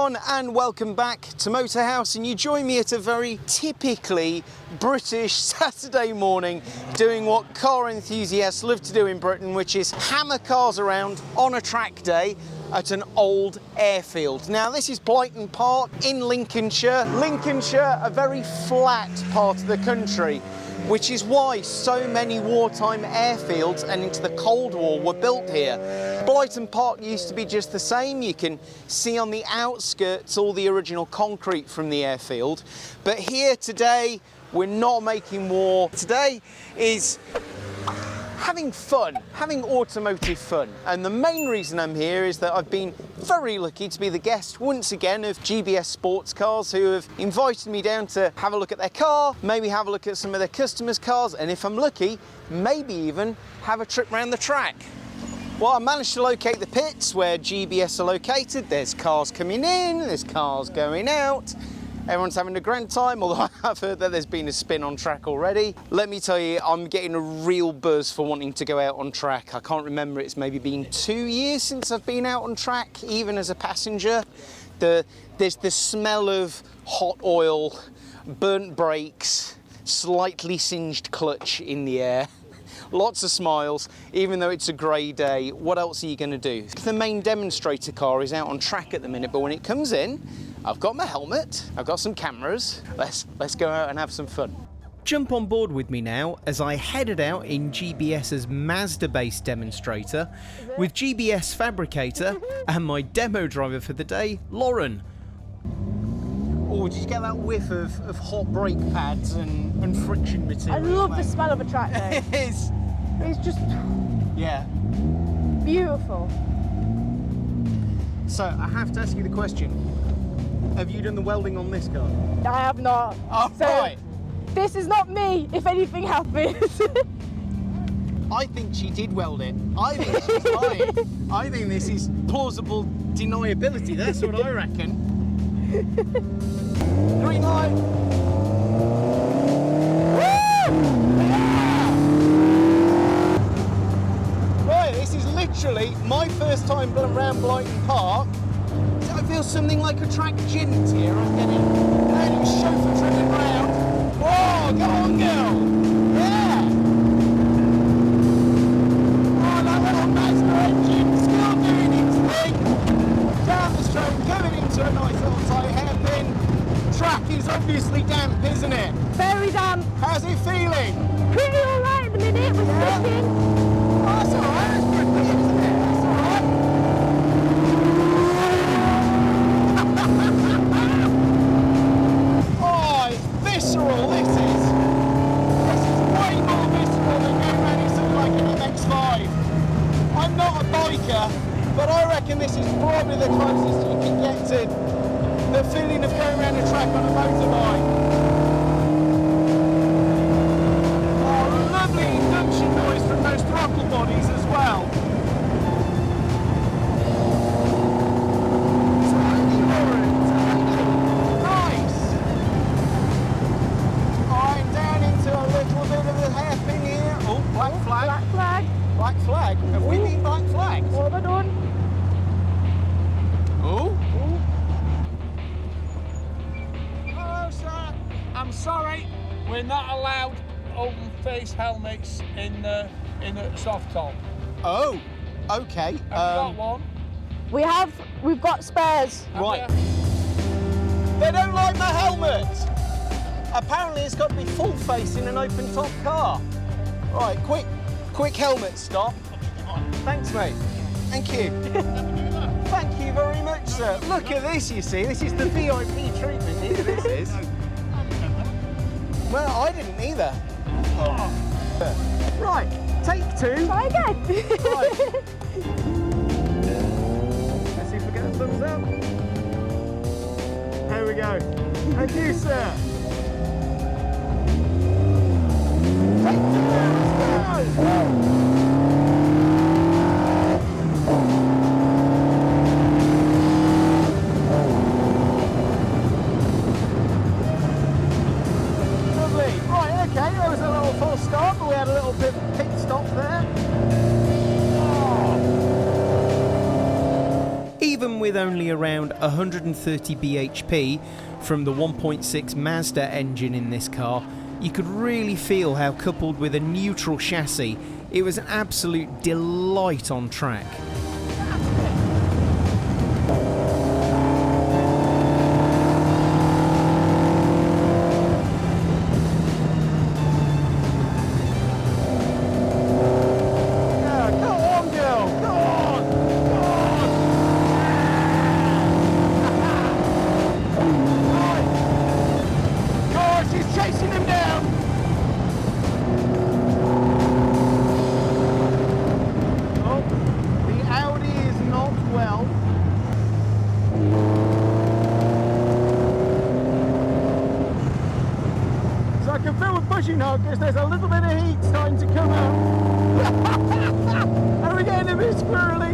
everyone and welcome back to Motorhaus, and you join me at a very typically British Saturday morning doing what car enthusiasts love to do in Britain, which is hammer cars around on a track day at an old airfield. Now this is Blyton Park in Lincolnshire. Lincolnshire, a very flat part of the country, which is why so many wartime airfields and into the Cold War were built here. Blyton Park used to be just the same. You can see on the outskirts all the original concrete from the airfield. But here today, we're not making war. Today is having fun, having automotive fun. And the main reason I'm here is that I've been very lucky to be the guest once again of GBS Sportscars, who have invited me down to have a look at their car, maybe have a look at some of their customers' cars, and if I'm lucky, maybe even have a trip around the track. Well, I managed to locate the pits where GBS are located. There's cars coming in, there's cars going out. Everyone's having a grand time, although I've heard that there's been a spin on track already. Let me tell you, I'm getting a real buzz for wanting to go out on track. I can't remember, it's maybe been 2 years since I've been out on track, even as a passenger. There's the smell of hot oil, burnt brakes, slightly singed clutch in the air. Lots of smiles, even though it's a grey day. What else are you going to do? The main demonstrator car is out on track at the minute, but when it comes in, I've got my helmet, I've got some cameras. Let's go out and have some fun. Jump on board with me now as I headed out in GBS's Mazda-based demonstrator with GBS fabricator and my demo driver for the day, Lauren. Oh, did you get that whiff of hot brake pads and friction material? I love the smell of a track day. It is. It's just beautiful. So I have to ask you the question. Have you done the welding on this car? I have not. Oh, so right. This is not me, if anything happens. I think she did weld it. I think she's lying. I think this is plausible deniability. That's what I reckon. Green light. Woo! Yeah! Right, this is literally my first time around Blyton Park. I feel something like a track gint here. I'm getting chauffeur tripping round. Whoa, go on, girl. Yeah. Oh, that little Mazda engine still doing its thing. Down the straight, coming into a nice little tight hairpin. Track is obviously damp, isn't it? Very damp. How's it feeling? Pretty alright at the minute, we're sticking. Oh, that's alright, that's pretty good, isn't it? That's alright. Oh, it's visceral, this is. This is way more visceral than going around in something like an MX-5. I'm not a biker, but I reckon this is probably the closest you can get to the feeling of going around a track on a motorbike. Oh, lovely induction noise from those throttle bodies as well. Tiny, Lauren, tiny. Nice. I'm down into a little bit of a hairpin here. Oh, black flag. Black flag. Black flag? Have we been black flags? What have I done? Oh. Hello, sir. I'm sorry, we're not allowed open face helmets in the soft top. Oh, okay. Have you got one? We've got spares. Right. Have you? They don't like my helmet. Apparently it's got to be full face in an open top car. Right, quick helmet stop. Thanks, mate. Thank you. Thank you very much, sir. Look at this, you see. This is the VIP treatment here, this is. Well, I didn't either. Oh. Right, take two. Try again. Right. Let's see if we get a thumbs up. There we go. Thank you, sir. Take two, let's go. Start, but we had a little bit pit stop there. Oh. even with only around 130 bhp from the 1.6 Mazda engine in this car, you could really feel how, coupled with a neutral chassis, it was an absolute delight on track. Because there's a little bit of heat starting to come out. And we're getting a bit squirrely.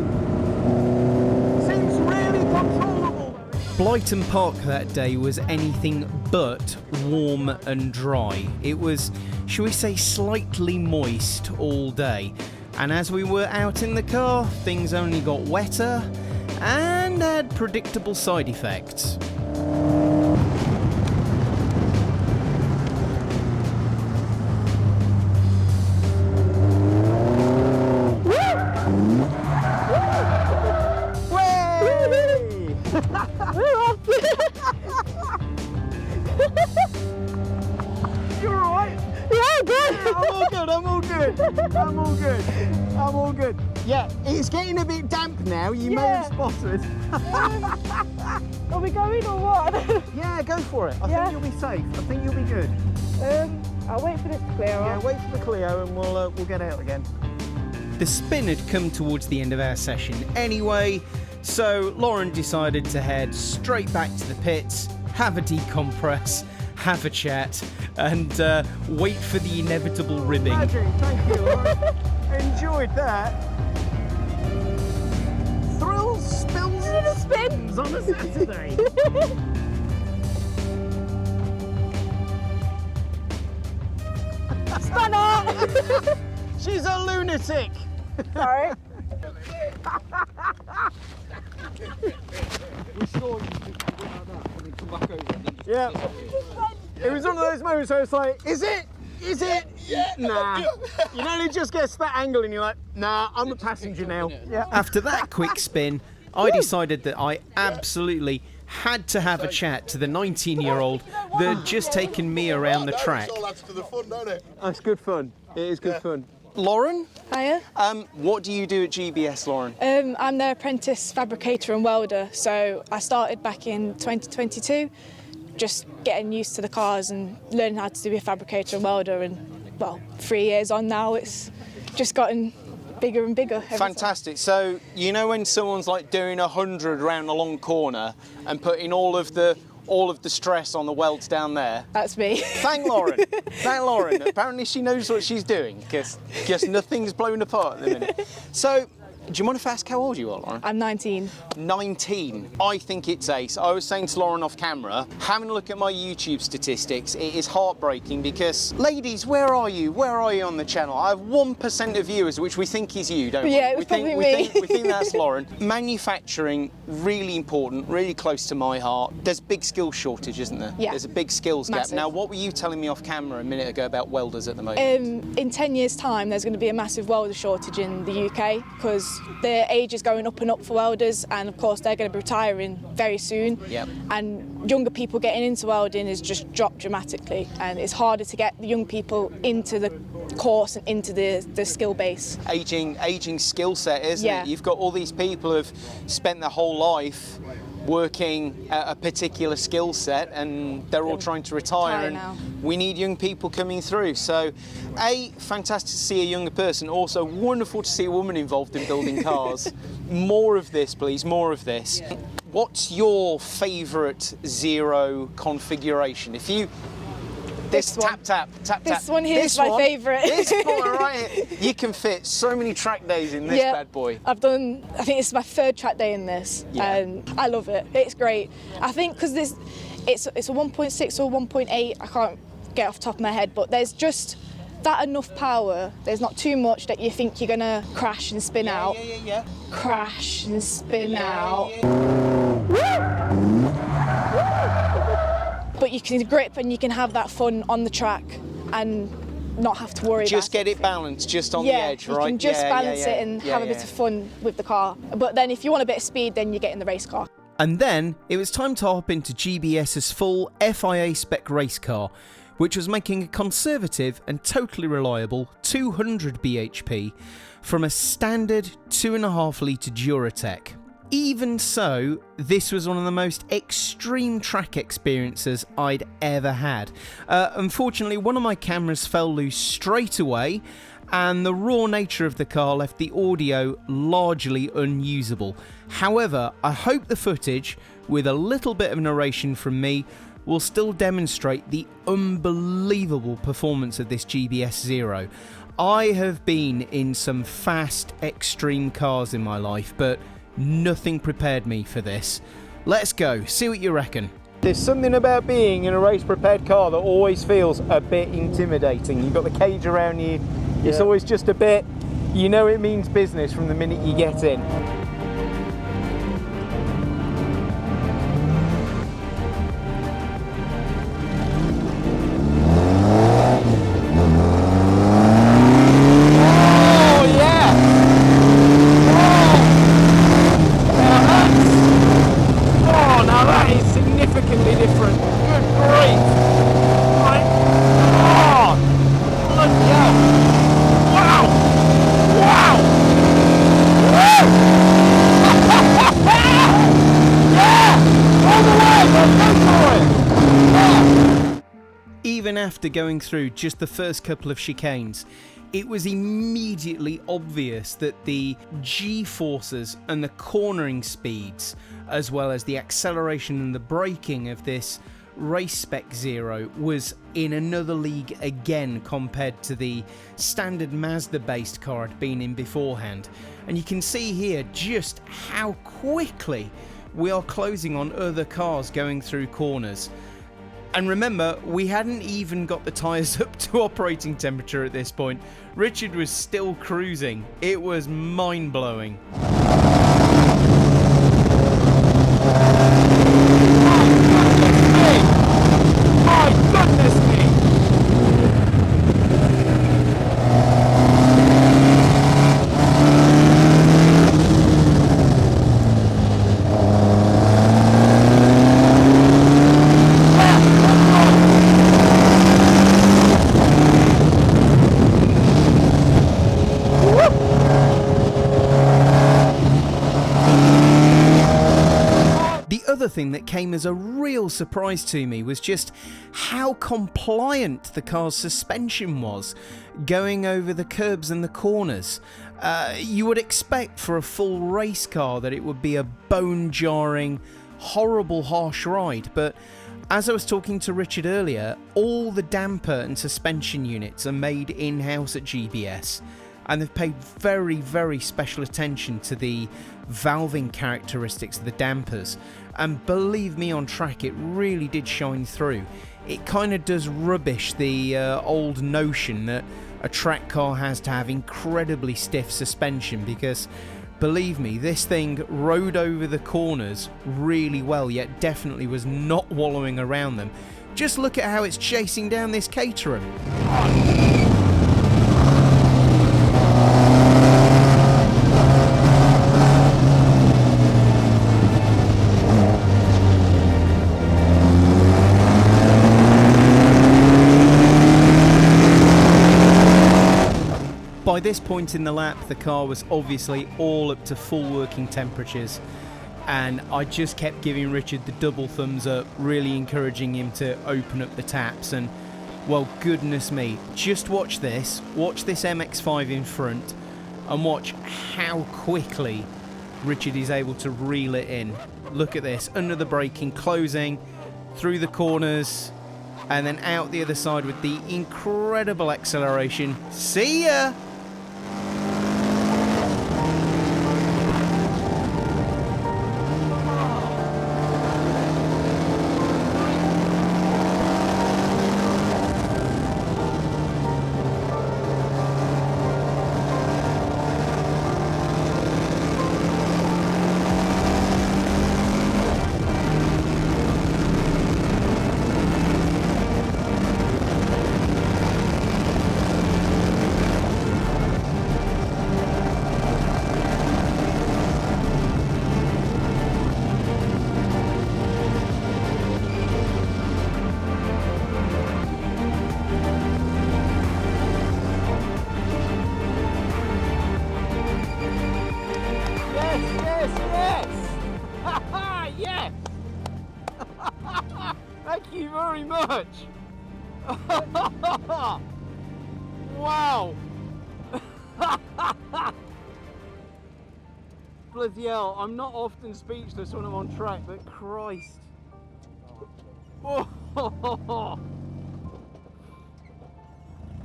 Seems really controllable. Blyton Park that day was anything but warm and dry. It was, shall we say, slightly moist all day. And as we were out in the car, things only got wetter and had predictable side effects. You're alright? Yeah, good. I'm all good. Yeah, it's getting a bit damp now, you may have spotted. Are we going or what? Yeah, go for it. I think you'll be safe. I think you'll be good. I'll wait for this to clear Yeah, off. wait for the Clio and we'll get out again. The spin had come towards the end of our session anyway, so Lauren decided to head straight back to the pits, have a decompress, have a chat, and wait for the inevitable ribbing. Magic, thank you, Lauren. Enjoyed that. Thrills, spills, and spins on a Saturday. Stunner! She's a lunatic. Sorry. We saw you just went like that and then come back over and then Yeah. It was one of those moments where it's like, is it? Is it? Yeah. Nah. You know, it just gets to that angle and you're like, nah, I'm a passenger now. Yeah. After that quick spin, I decided that I absolutely had to have a chat to the 19-year-old that had just taken me around the track. All adds to the fun, don't it? That's good fun. It is good fun. Lauren? Hiya. What do you do at GBS, Lauren? I'm their apprentice fabricator and welder. So I started back in 2022, just getting used to the cars and learning how to be a fabricator and welder. And well, 3 years on now, it's just gotten bigger and bigger. Fantastic. So you know when someone's like doing 100 around a long corner and putting all of the stress on the welds down there? That's me. Thank Lauren. Thank Lauren. Apparently she knows what she's doing because nothing's blown apart at the minute. So, do you mind if I ask how old you are, Lauren? I'm 19. 19. I think it's ace. I was saying to Lauren off camera, having a look at my YouTube statistics, it is heartbreaking because, ladies, where are you? Where are you on the channel? I have 1% of viewers, which we think is you, don't we? Yeah, it's probably me. We think that's Lauren. Manufacturing, really important, really close to my heart. There's a big skills shortage, isn't there? Yeah. There's a big skills Massive. gap. Now, what were you telling me off camera a minute ago about welders at the moment? In 10 years' time, there's going to be a massive welder shortage in the UK because the age is going up and up for welders, and of course they're going to be retiring very soon. Yep. And younger people getting into welding has just dropped dramatically, and it's harder to get the young people into the course and into the skill base. Aging skill set, isn't Yeah. it? You've got all these people who've spent their whole life working at a particular skill set and they're all trying to retire, and now. we need young people coming through. So, fantastic to see a younger person. Also, wonderful to see a woman involved in building cars. More of this, please, more of this. What's your favourite Zero configuration? If you... This one. tap. This one here is my favourite. This one right here. You can fit so many track days in this bad boy. I think this is my 3rd track day in this, and I love it. It's great. I think because it's a 1.6 or 1.8, I can't get off the top of my head, but there's just that enough power. There's not too much that you think you're gonna crash and spin out. Yeah. Crash and spin out. But you can grip and you can have that fun on the track and not have to worry Just about get it. it balanced just on the edge, right? You can just balance it and have a bit of fun with the car. But then if you want a bit of speed, then you get in the race car. And then it was time to hop into GBS's full FIA Spec race car, which was making a conservative and totally reliable 200 bhp from a standard 2.5 litre Duratec. Even so, this was one of the most extreme track experiences I'd ever had. Unfortunately, one of my cameras fell loose straight away, and the raw nature of the car left the audio largely unusable. However, I hope the footage, with a little bit of narration from me, will still demonstrate the unbelievable performance of this GBS Zero. I have been in some fast, extreme cars in my life, but nothing prepared me for this. Let's go, see what you reckon. There's something about being in a race-prepared car that always feels a bit intimidating. You've got the cage around you, it's always just a bit, you know it means business from the minute you get in. Even after going through just the first couple of chicanes, it was immediately obvious that the G-forces and the cornering speeds, as well as the acceleration and the braking of this race spec Zero, was in another league again compared to the standard Mazda based car I'd been in beforehand. And you can see here just how quickly we are closing on other cars going through corners. And remember, we hadn't even got the tyres up to operating temperature at this point. Richard was still cruising. It was mind-blowing. My goodness me! The other thing that came as a real surprise to me was just how compliant the car's suspension was going over the curbs and the corners. You would expect for a full race car that it would be a bone-jarring, horrible, harsh ride, but as I was talking to Richard earlier, all the damper and suspension units are made in-house at GBS, and they've paid very, very special attention to the valving characteristics of the dampers. And believe me, on track it really did shine through. It kind of does rubbish the old notion that a track car has to have incredibly stiff suspension, because believe me, this thing rode over the corners really well, yet definitely was not wallowing around them. Just look at how it's chasing down this Caterham. By this point in the lap, the car was obviously all up to full working temperatures, and I just kept giving Richard the double thumbs up, really encouraging him to open up the taps. And well, goodness me, just watch this MX-5 in front and watch how quickly Richard is able to reel it in. Look at this, under the braking, closing through the corners and then out the other side with the incredible acceleration. See ya! yes! Yes! Thank you very much! Wow! Bloody hell, I'm not often speechless when I'm on track, but Christ. Oh.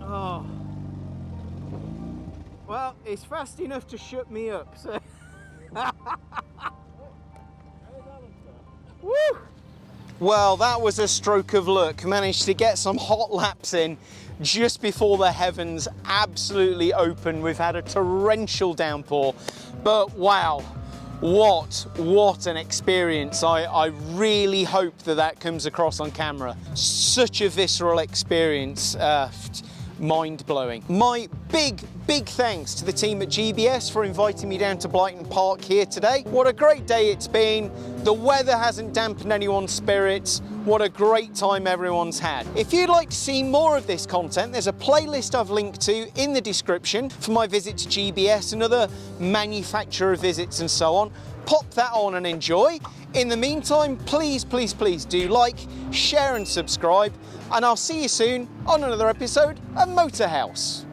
Oh. Well, it's fast enough to shut me up, so. Woo! Well, that was a stroke of luck. Managed to get some hot laps in just before the heavens absolutely opened. We've had a torrential downpour, but wow, what an experience. I really hope that comes across on camera. Such a visceral experience. Mind-blowing. My big thanks to the team at GBS for inviting me down to Blyton Park here today. What a great day it's been. The weather hasn't dampened anyone's spirits. What a great time everyone's had. If you'd like to see more of this content, there's a playlist I've linked to in the description for my visit to GBS and other manufacturer visits and so on. Pop that on and enjoy. In the meantime, please do like, share and subscribe, and I'll see you soon on another episode of Motorhaus.